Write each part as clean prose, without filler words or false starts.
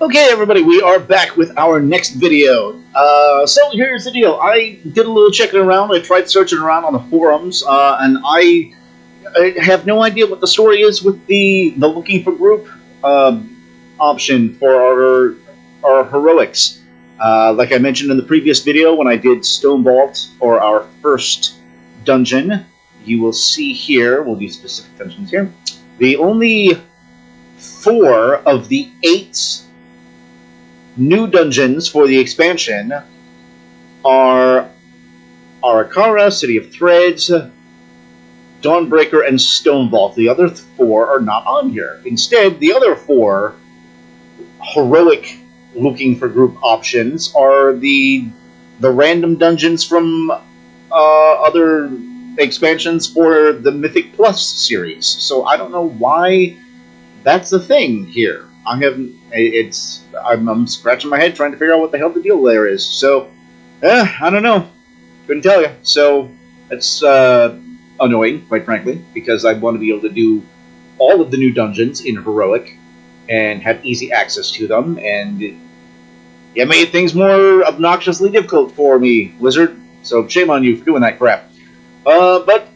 Okay, everybody, we are back with our next video. So here's the deal. I did a little checking around. I tried searching around on the forums, and I have no idea what the story is with the looking for group option for our heroics. Like I mentioned in the previous video, when I did Stone Vault for our first dungeon, you will see here, we'll do specific dungeons here, the only 4 of the 8 new dungeons for the expansion are Arakara, City of Threads, Dawnbreaker, and Stone Vault. The other 4 are not on here. Instead, the other 4 heroic looking for group options are the random dungeons from other expansions for the Mythic Plus series. So I don't know why that's the thing here. I'm scratching my head trying to figure out what the hell the deal there is. So, I don't know. Couldn't tell you. So, it's annoying, quite frankly, because I want to be able to do all of the new dungeons in Heroic and have easy access to them, and it made things more obnoxiously difficult for me, Blizzard. So, shame on you for doing that crap. But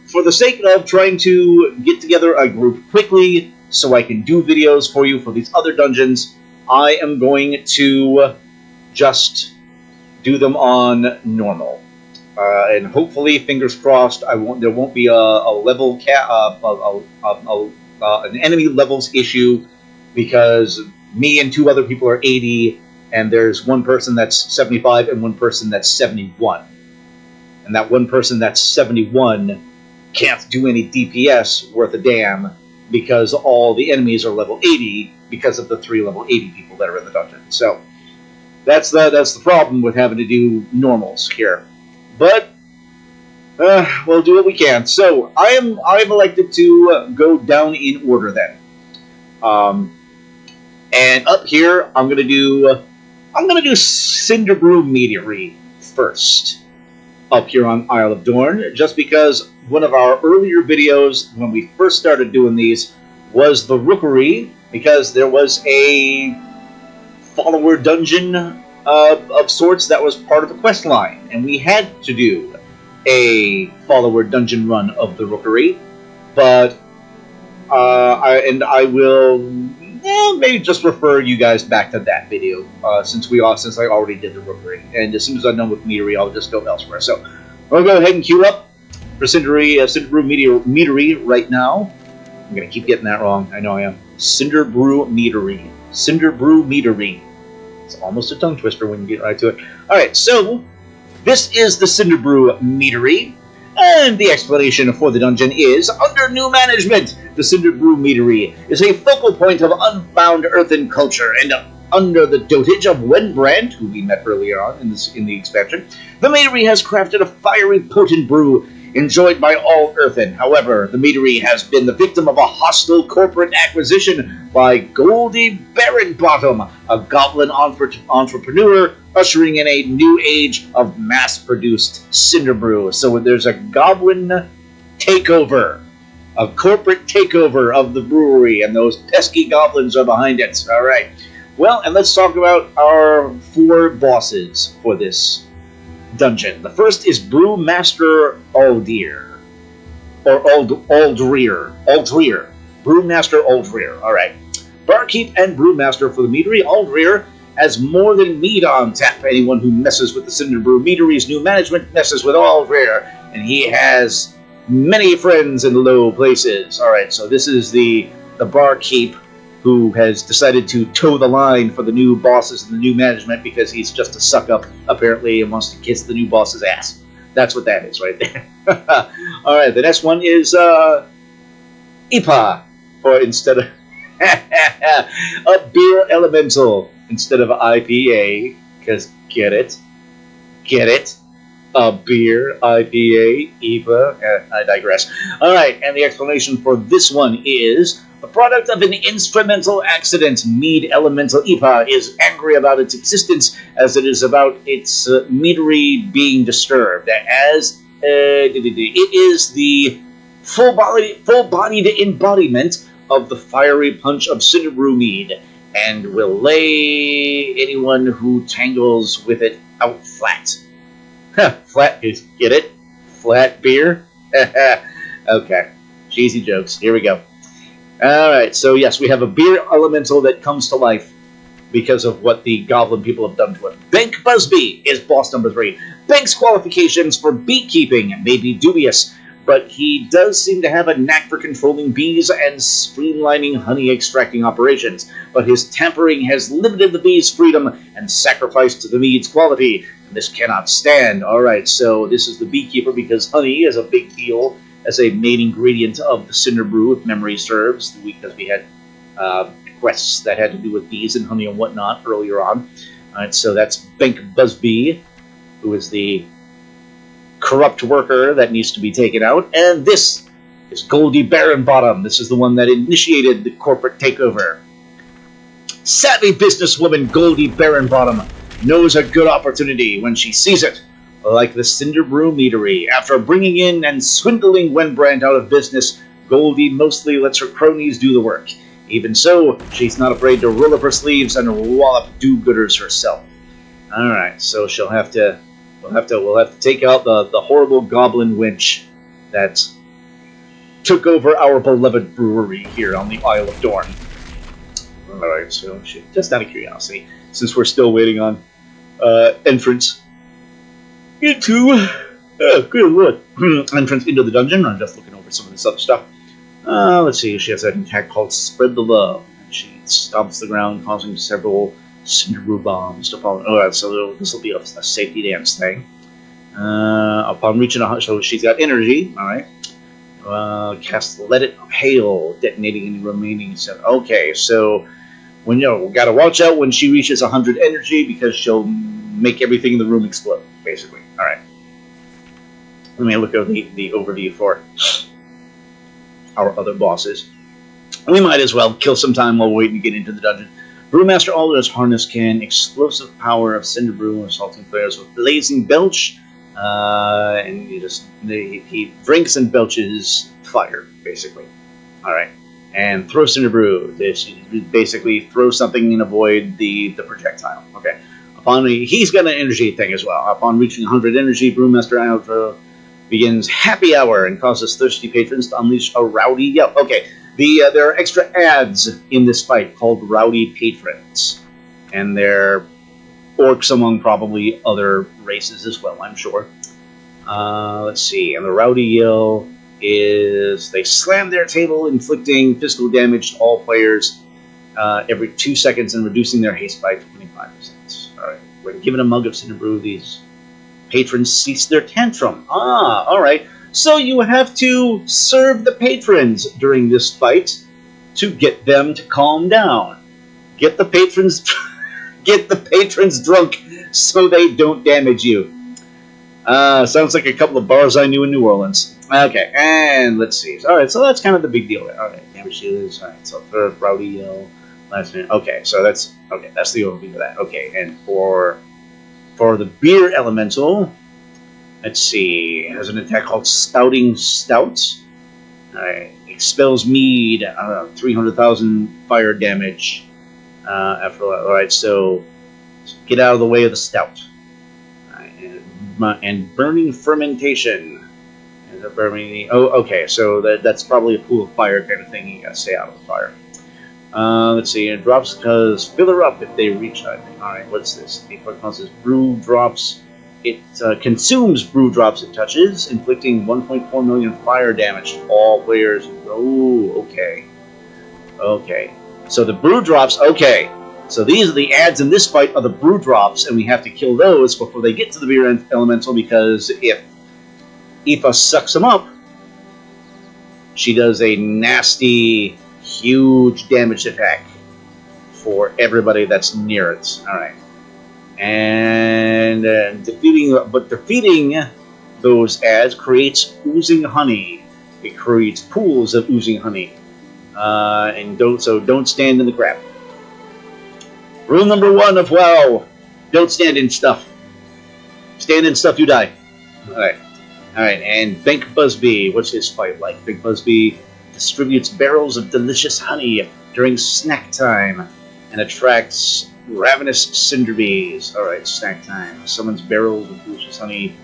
for the sake of trying to get together a group quickly, so I can do videos for you for these other dungeons, I am going to just do them on normal, and hopefully, fingers crossed, there won't be a level an enemy levels issue, because me and 2 other people are 80, and there's one person that's 75 and one person that's 71, and that one person that's 71 can't do any DPS worth a damn, because all the enemies are level 80 because of the 3 level 80 people that are in the dungeon. So that's the problem with having to do normals here. But we'll do what we can. So I've elected to go down in order then. And up here I'm gonna do Cinderbrew Meadery first. Up here on Isle of Dorn, just because one of our earlier videos when we first started doing these was the Rookery, because there was a follower dungeon of sorts that was part of the quest line, and we had to do a follower dungeon run of the Rookery. But I will maybe just refer you guys back to that video, since I already did the Rookery, and as soon as I'm done with Meadery, I'll just go elsewhere. So I'll go ahead and queue up for Cinderbrew Meadery right now. I'm gonna keep getting that wrong. I know I am. Cinderbrew Meadery. Cinderbrew Meadery. It's almost a tongue twister when you get right to it. All right, so this is the Cinderbrew Meadery. And the explanation for the dungeon is, under new management, the Cinderbrew Meadery is a focal point of unbound earthen culture, and under the dotage of Wenbrandt, who we met earlier on in the expansion, the Meadery has crafted a fiery, potent brew enjoyed by all earthen. However, the Meadery has been the victim of a hostile corporate acquisition by Goldie Baronbottom, a goblin entrepreneur ushering in a new age of mass-produced Cinderbrew. So there's a goblin takeover, a corporate takeover of the brewery, and those pesky goblins are behind it. All right. Well, and let's talk about our 4 bosses for this dungeon. The first is Brewmaster Aldreer. Brewmaster Aldreer. All right. Barkeep and Brewmaster for the Meadery. Aldreer has more than mead on tap. Anyone who messes with the Cinderbrew Meadery's new management messes with Aldreer, and he has many friends in low places. All right, so this is the barkeep who has decided to toe the line for the new bosses and the new management, because he's just a suck-up, apparently, and wants to kiss the new boss's ass. That's what that is right there. All right, the next one is IPA, or instead of a beer elemental instead of IPA, because get it? A beer, IPA, IPA, I digress. All right, and the explanation for this one is, the product of an instrumental accident, Mead Elemental IPA is angry about its existence, as it is about its meadery being disturbed, as it is the full-bodied embodiment of the fiery punch of Cinderbrew Mead, and will lay anyone who tangles with it out flat. Flat, get it? Flat beer? Okay, cheesy jokes. Here we go. Alright, so yes, we have a beer elemental that comes to life because of what the goblin people have done to it. Bank Busby is boss number 3. Bank's qualifications for beekeeping may be dubious, but he does seem to have a knack for controlling bees and streamlining honey extracting operations, but his tampering has limited the bees' freedom and sacrificed the mead's quality, and this cannot stand. Alright, so this is the beekeeper because honey is a big deal as a main ingredient of the Cinderbrew, if memory serves, because we had quests that had to do with bees and honey and whatnot earlier on. Alright, so that's Bank Busby, who is the corrupt worker that needs to be taken out. And this is Goldie Baronbottom. This is the one that initiated the corporate takeover. Savvy businesswoman Goldie Baronbottom knows a good opportunity when she sees it. Like the Cinderbrew Meadery. After bringing in and swindling Wenbrandt out of business, Goldie mostly lets her cronies do the work. Even so, she's not afraid to roll up her sleeves and wallop do-gooders herself. Alright, so she'll have to we'll have to take out the horrible goblin wench that took over our beloved brewery here on the Isle of Dorn. Alright, so just out of curiosity, since we're still waiting on entrance into good lord. Entrance into the dungeon. I'm just looking over some of this other stuff. Let's see, she has an attack called Spread the Love. And she stomps the ground, causing several Cinderbrew bombs to fall. Alright, so this will be a safety dance thing. Upon reaching so she's got energy, alright. Cast Let It Hail, detonating any remaining set. Okay, so we gotta watch out when she reaches 100 energy because she'll make everything in the room explode, basically. Alright. Let me look at the overview for our other bosses. We might as well kill some time while we're waiting to get into the dungeon. Brewmaster Alder's harness can explosive power of Cinderbrew assaulting players with blazing belch, and he drinks and belches fire, basically. All right, and throw Cinderbrew. Basically, throw something and avoid the projectile. Okay. He's got an energy thing as well. Upon reaching 100 energy, Brewmaster Alder begins happy hour and causes thirsty patrons to unleash a rowdy yell. Okay, there are extra ads in this fight called rowdy patrons, and they're orcs among probably other races as well, I'm sure. Let's see, and the rowdy yell is they slam their table, inflicting physical damage to all players every 2 seconds and reducing their haste by 25%. All right, when given a mug of Cinderbrew, these patrons cease their tantrum. Alright. So you have to serve the patrons during this fight to get them to calm down. Get the patrons drunk so they don't damage you. Sounds like a couple of bars I knew in New Orleans. Okay, and let's see. Alright, so that's kind of the big deal there. Alright, damage shields. Alright, so third rowdy yell. Last minute. Okay, so that's the overview of that. Okay, and for the beer elemental, let's see, it has an attack called Spouting Stout. Expels mead, 300,000 fire damage. Alright, so get out of the way of the stout. And burning fermentation. Okay, so that's probably a pool of fire kind of thing. You gotta stay out of the fire. Let's see, it drops because fill her up if they reach, I think. Alright, what's this? It causes brew drops. It consumes brew drops it touches, inflicting 1.4 million fire damage to all players. Oh, okay. Okay. So the brew drops, okay. So these are the ads in this fight are the brew drops, and we have to kill those before they get to the beer elemental, because if Aoife sucks them up, she does a nasty, huge damage attack for everybody that's near it. Alright. And defeating those ads creates oozing honey. It creates pools of oozing honey. And don't stand in the crap. Rule number 1 of WoW: don't stand in stuff. Stand in stuff, you die. Alright. Alright, and Bank Busby, what's his fight like? Bank Busby distributes barrels of delicious honey during snack time. and attracts ravenous cinder bees. Alright, snack time. Summons barrels of delicious honey.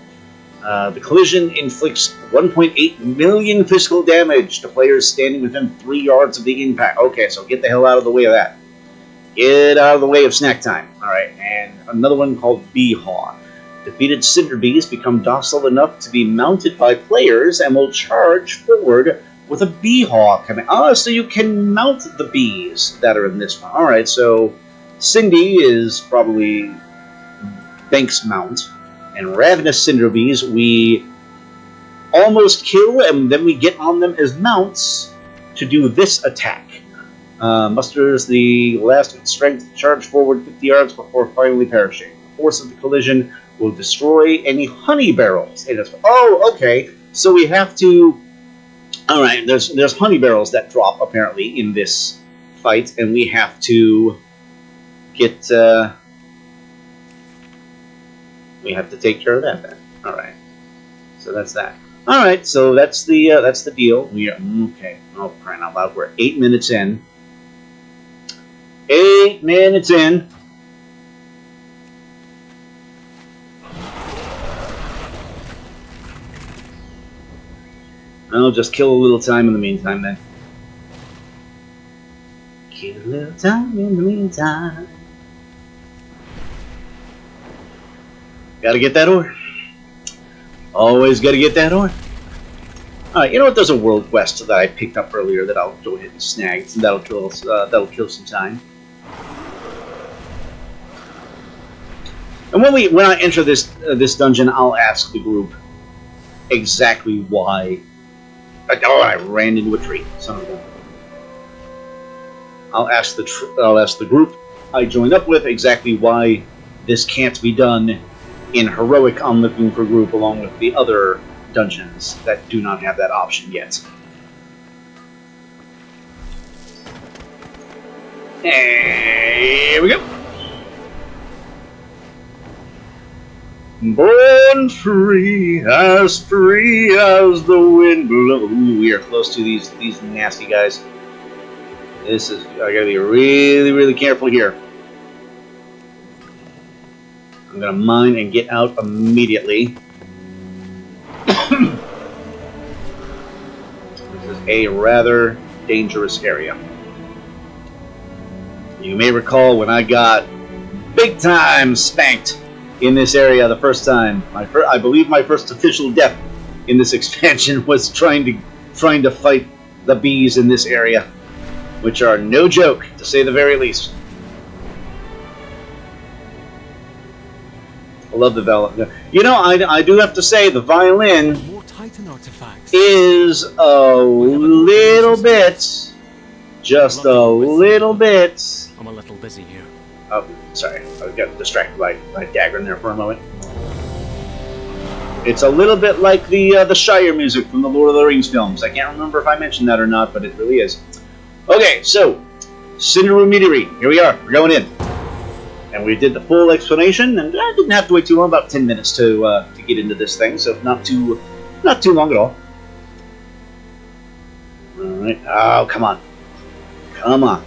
The collision inflicts 1.8 million physical damage to players standing within 3 yards of the impact. Okay, so get the hell out of the way of that. Get out of the way of snack time. Alright, and another one called Bee Haw. Defeated cinder bees become docile enough to be mounted by players and will charge forward with a bee haw command. Oh, so you can mount the bees that are in this one. Alright, so Cindy is probably Bank's mount. And ravenous cinder bees we almost kill, and then we get on them as mounts to do this attack. Musters the last of its strength to charge forward 50 yards before finally perishing. The force of the collision will destroy any honey barrels. Oh, okay. So we have to... Alright, there's honey barrels that drop, apparently, in this fight, and we have to get... we have to take care of that then. Alright. So that's that. Alright, so that's the deal. We are... Okay. Oh, crying out loud. We're 8 minutes in. 8 minutes in. I'll just kill a little time in the meantime, then. Kill a little time in the meantime. Gotta get that ore. Always gotta get that ore. Alright, you know what? There's a world quest that I picked up earlier that I'll go ahead and snag. And that'll kill some time. And when I enter this dungeon, I'll ask the group exactly why. Oh, I ran into a tree. Son of a gun. I'll ask the group I joined up with exactly why this can't be done in heroic onlooking for group along with the other dungeons that do not have that option yet. Here we go. Born free as the wind blows. Ooh, we are close to these nasty guys. I gotta be really, really careful here. I'm gonna mine and get out immediately. This is a rather dangerous area. You may recall when I got big time spanked in this area the first time. I believe my first official death in this expansion was trying to fight the bees in this area, which are no joke, to say the very least. I love the violin. You know, I do have to say the violin is a little bit, just a little bit. I'm a little busy here. Oh, sorry. I got distracted by my dagger in there for a moment. It's a little bit like the Shire music from the Lord of the Rings films. I can't remember if I mentioned that or not, but it really is. Okay, so Cinderbrew Meadery. Here we are. We're going in, and we did the full explanation, and I didn't have to wait too long, about 10 minutes to get into this thing, so not too long at all. All right. Oh, come on, come on.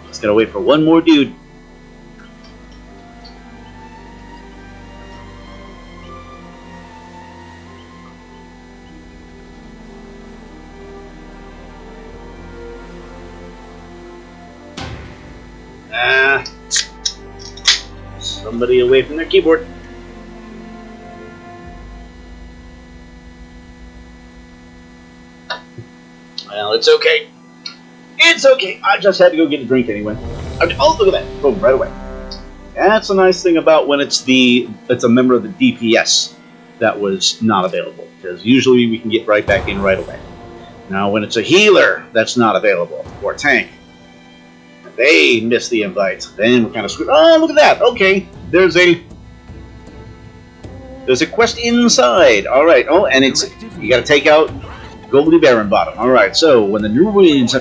Just gotta wait for one more dude. Somebody away from their keyboard. Well, it's okay. It's okay. I just had to go get a drink anyway. Oh, look at that. Boom, right away. That's a nice thing about when it's a member of the DPS that was not available, because usually we can get right back in right away. Now, when it's a healer that's not available, or tank, they miss the invite, then we're kind of screwed. Oh, look at that. Okay, there's a quest inside. All right. Oh, and you got to take out Goldie Baronbottom. All right. So when the Neruians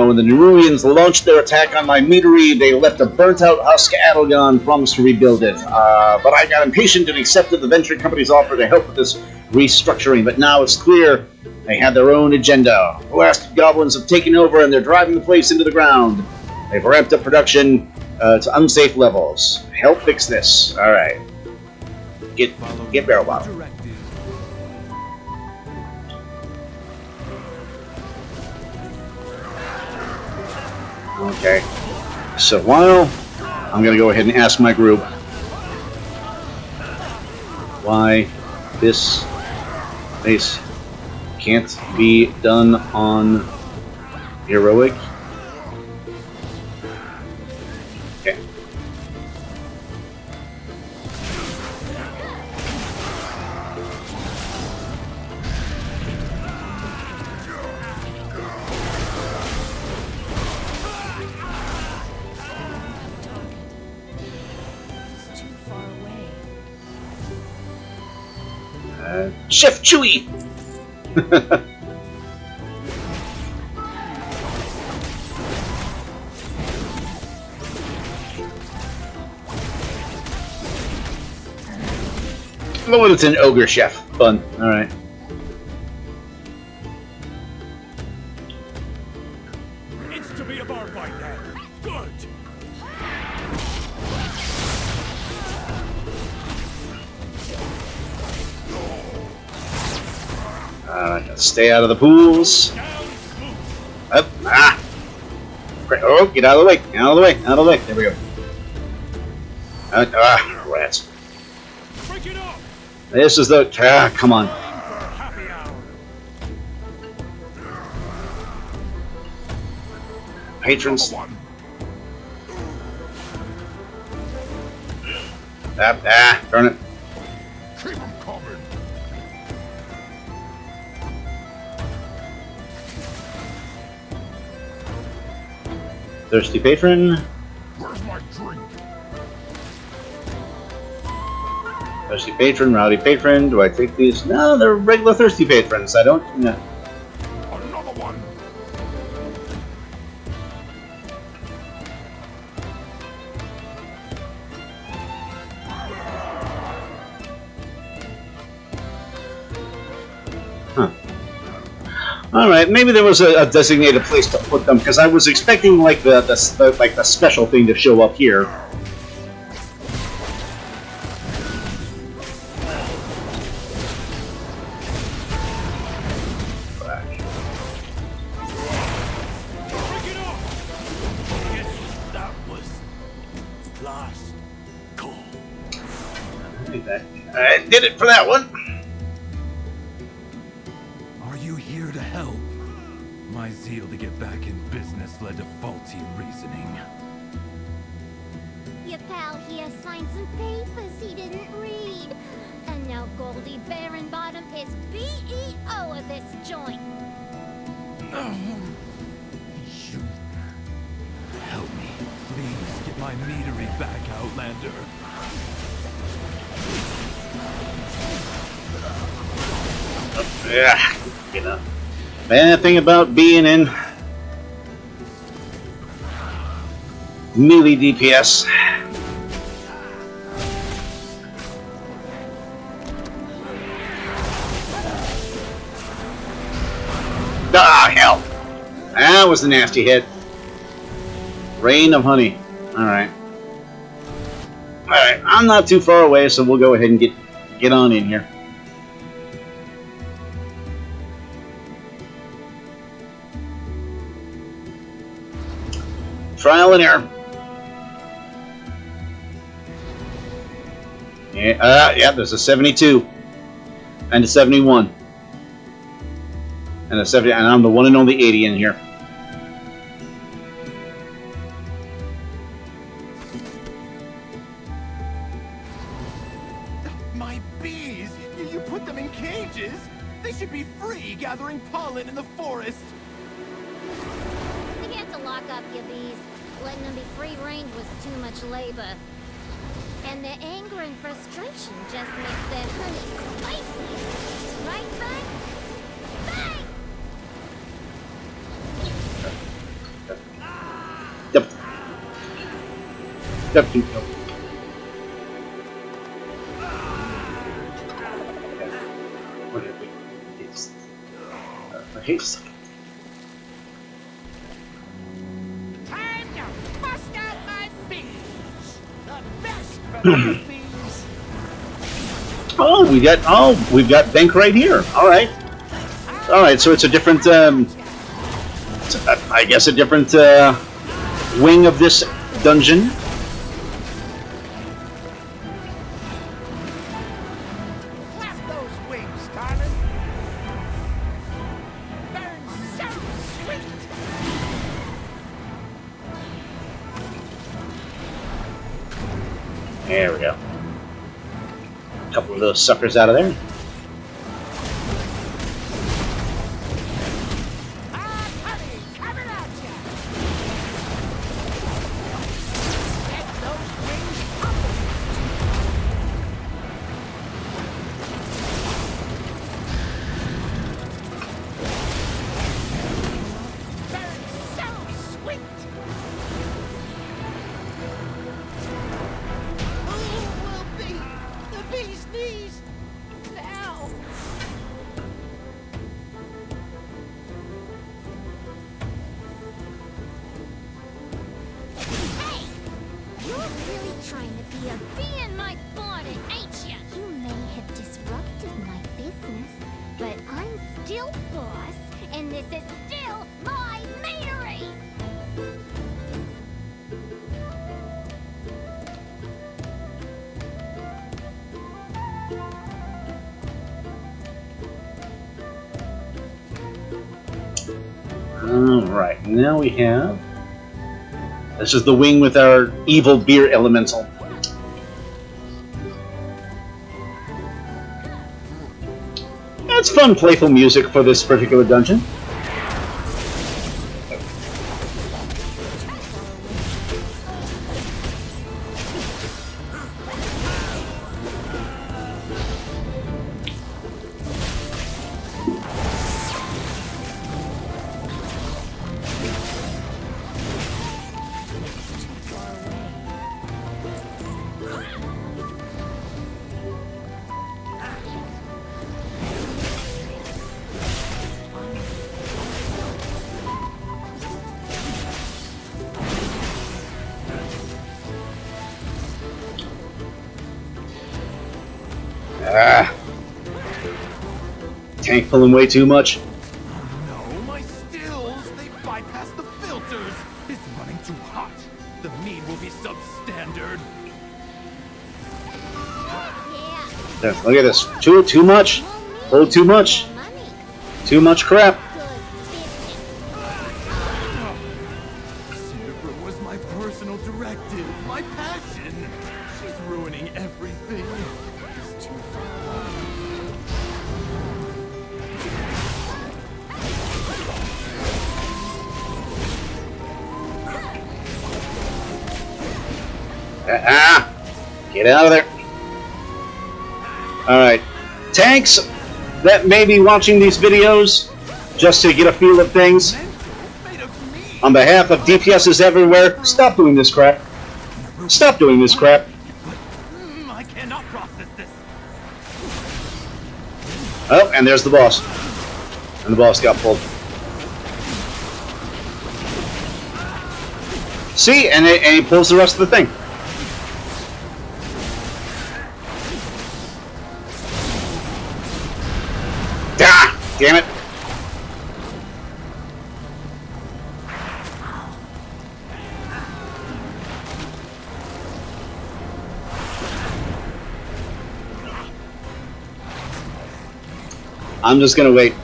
when the Neruians launched their attack on my meadery, they left a burnt-out husk Adelgon, promised to rebuild it. But I got impatient and accepted the venture company's offer to help with this restructuring. But now it's clear They have their own agenda. The last goblins have taken over and they're driving the place into the ground. They've ramped up production to unsafe levels. Help fix this. Alright. Get Baronbottom. Okay. So while I'm going to go ahead and ask my group why this can't be done on heroic. Okay. It's too far away. Chef Chewie! Oh, it's an ogre chef. Fun. Alright. It's to be a bar fight then. Good. Stay out of the pools. Up. Ah! Oh, get out of the way. Out of the way. Out of the way. There we go. Rats. Break it up. This is the... come on. Happy hour. Patrons. Darn it. Keep 'em coming. Thirsty patron. Where's my drink? Thirsty patron, rowdy patron. Do I take these? No, they're regular thirsty patrons. I don't... No. Another one. Huh. Alright, maybe there was a designated place to put them, because I was expecting like the special thing to show up here. Break it up. Yes, that was last call. I did it for that one. Are you here to help? My zeal to get back in business led to faulty reasoning. Your pal here signed some papers he didn't read. And now Goldie Baronbottom is BEO of this joint. You... Help me. Please get my meadery back, Outlander. Yeah, you know. Bad thing about being in melee DPS. Ah, hell! That was a nasty hit. Rain of honey. Alright. Alright, I'm not too far away, so we'll go ahead and get on in here. Trial and error. Yeah, there's a 72 and a 71 and a 70, and I'm the one and only 80 in here. My bees! You put them in cages? They should be free gathering pollen in the forest. We had to lock up your bees. Letting them be free range was too much labor. And their anger and frustration just makes their honey spicy. Right, Bang? Bang! Yep. Yep. Alright. Time to bust out my bees. The best vanilla bees. Oh, we've got Bank right here. Alright. Alright, so it's a different, I guess a different, wing of this dungeon. Clap those wings, darling. Burn so sweet. There we go. A couple of those suckers out of there. Hot honey coming at ya. Get those wings popping. Burn so sweet. Who will be the bee's knees now? Hey! You're really trying to be a bee in my bonnet, ain't ya? You may have disrupted my business, but I'm still boss, and this is still my meadery! Alright, now we have... This is the wing with our evil beer elemental. That's fun, playful music for this particular dungeon. Tank pulling way too much. No, my stills! They bypassed the filters! It's running too hot! The mead will be substandard! Yeah, There, look at this. Too much. Pulled too much. money. Too much crap. Good business. Cinderbrew was my personal directive, my passion! She's ruining everything! It's too far away. Get out of there. Alright. Tanks that may be watching these videos just to get a feel of things, Made of mead! on behalf of DPSs everywhere, stop doing this crap. Stop doing this crap. I cannot process this! Oh, and there's the boss. And the boss got pulled. See? And he pulls the rest of the thing. Ah! Damn it. I'm just gonna wait.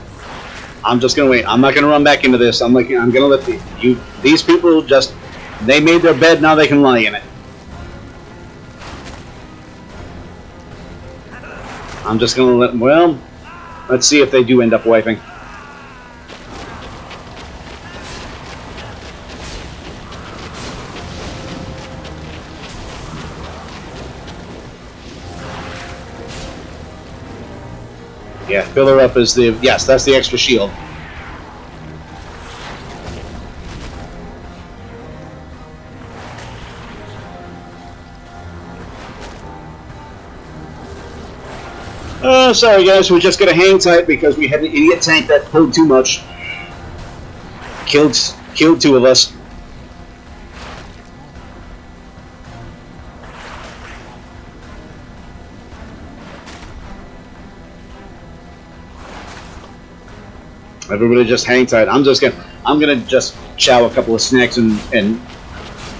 I'm not gonna run back into this. I'm gonna let these people just, they made their bed, now they can lie in it. I'm just gonna let, well, let's see if they do end up wiping. Yeah, fill her up as the, yes, that's the extra shield. Sorry guys, we're just gonna hang tight because we had an idiot tank that pulled too much. Killed two of us. Everybody just hang tight. I'm gonna just chow a couple of snacks and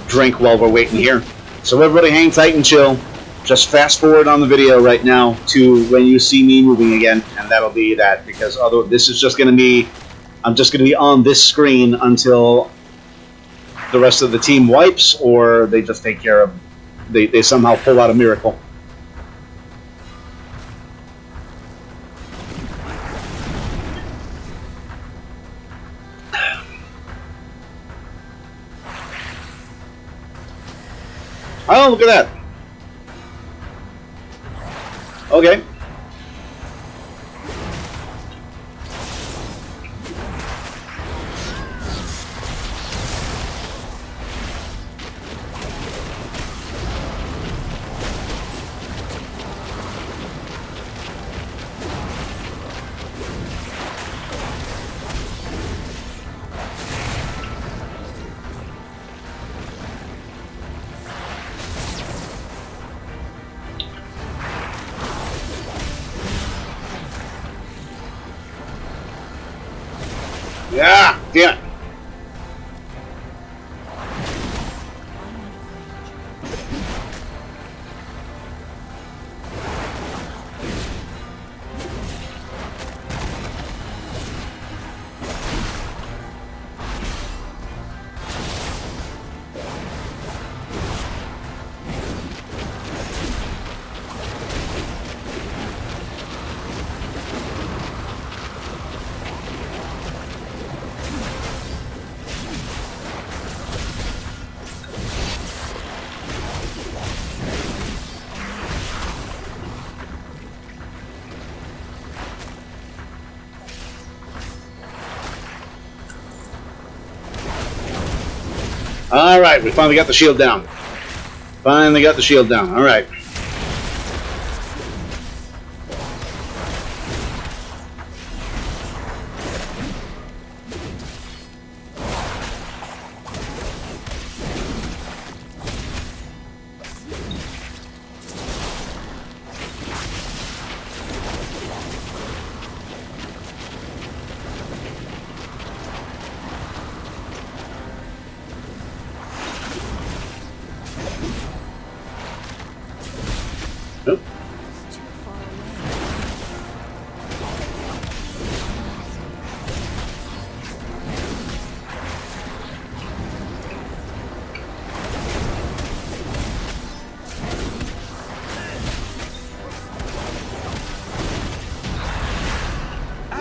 drink while we're waiting here. So everybody hang tight and chill. Just fast forward on the video right now to when you see me moving again, and that'll be that, because although this is just gonna be, I'm just gonna be on this screen until the rest of the team wipes, or they just take care of, they somehow pull out a miracle. Oh, look at that. Okay. Yeah, damn it. Alright, we finally got the shield down. Finally got the shield down. Alright. Nope.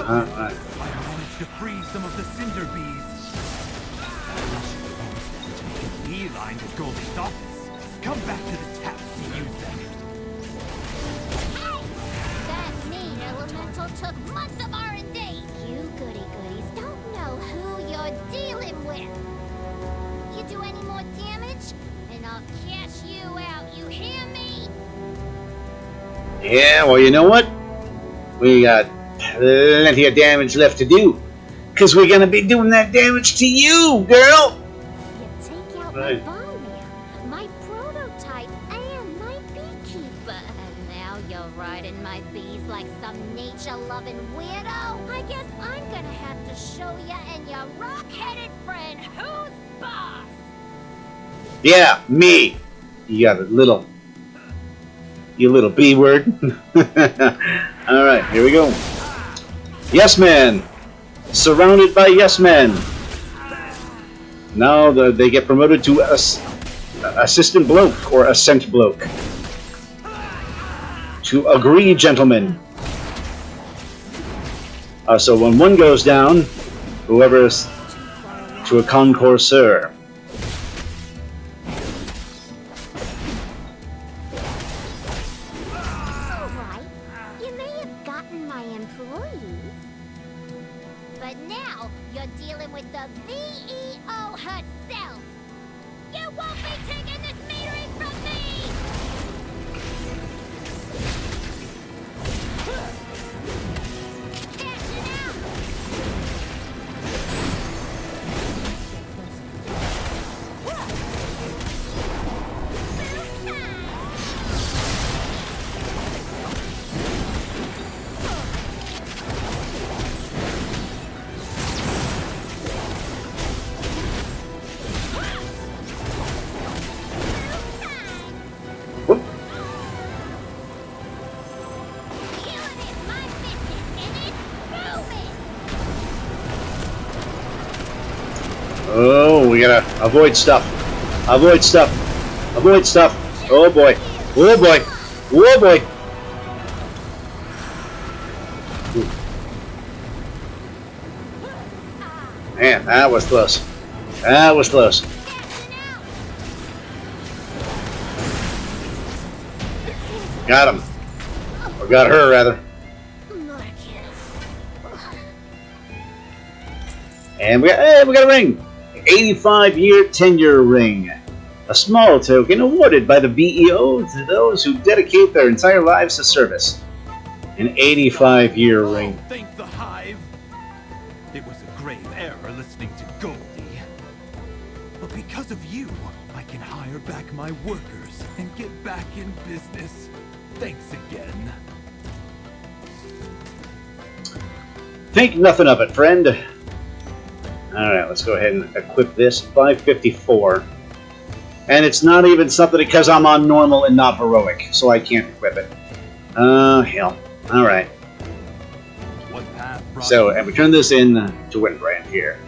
I managed to free some of the cinder bees. Beeline to Goldie's office. Come back to the taps to use them. That mean elemental took months of R&D. You goody-goodies don't know who you're dealing with. You do any more damage, and I'll cash you out, you hear me? Yeah, well, you know what? We got plenty of damage left to do. Because we're going to be doing that damage to you, girl! You take out Right. my bone man, my prototype, and my beekeeper. And now you're riding my bees like some nature-loving weirdo. I guess I'm gonna have to show ya and your rock-headed friend who's boss. Yeah, me! You got a little... You little B-word. Alright, here we go. Yes Man! Surrounded by yes men. Now they get promoted to assistant bloke or ascent bloke. To agree, gentlemen. So when one goes down, whoever is to a concourser. Alright, you may have gotten my employees, but now you're dealing with the VEO herself. You won't be taking this meadery from me! Cashing out! Oh, we gotta avoid stuff. Avoid stuff. Avoid stuff. Oh boy. Oh boy. Oh boy. Man, that was close. That was close. Got him. Or got her, rather. And we got a ring. 85-year tenure ring. A small token awarded by the BEO to those who dedicate their entire lives to service. An 85-year ring. Thank the Hive. It was a grave error listening to Goldie. But because of you, I can hire back my workers and get back in business. Thanks again. Think nothing of it, friend. Alright, let's go ahead and equip this. 554. And it's not even something because I'm on normal and not heroic, so I can't equip it. Hell. Alright. So, and we turn this in to Wenbrandt here.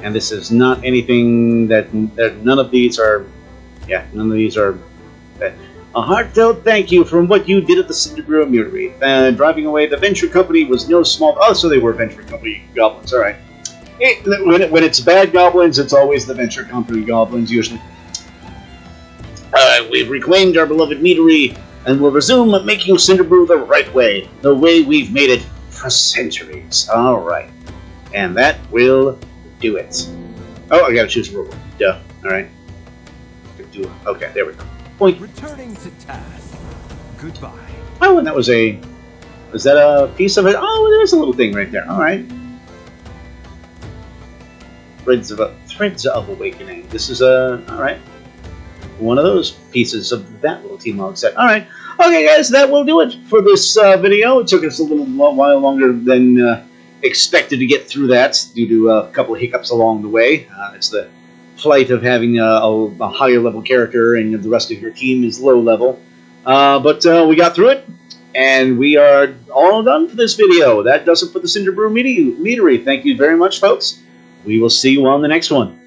And this is not anything that none of these are... Yeah, none of these are... A heartfelt thank you for what you did at the Cinderbrew Meadery. Driving away the venture company was no small... Oh, so they were venture company goblins, alright. When it's bad goblins, it's always the venture company goblins, usually. We've reclaimed our beloved meadery, and will resume making Cinderbrew the right way. The way we've made it for centuries. Alright. And that will do it. Oh, I gotta choose a rule. Duh. Alright. Okay, there we go. Point. Returning to task. Goodbye. Oh, and that was a... Was that a piece of it? Oh, there's a little thing right there. Alright. Threads of Awakening. This is alright. One of those pieces of that little T-Mog set. Alright. Okay, guys, that will do it for this video. It took us a little while longer than expected to get through that due to a couple of hiccups along the way. It's the plight of having a higher level character and the rest of your team is low level. But we got through it, and we are all done for this video. That does it for the Cinderbrew Meadery. Thank you very much, folks. We will see you on the next one.